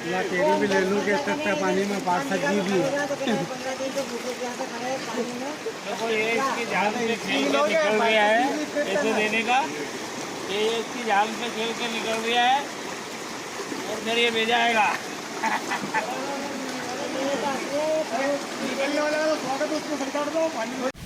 ला तेरी भी ले लूँ कि सस्ता पानी में 5-7 जी भी है। देखो ये इसकी जाल पे खेल के निकल गया है ऐसे देने का, ये इसकी जाल पे खेल के निकल गया है और फिर ये भेजाएगा। निकलने वाला स्वागत उसको सरकार दो पानी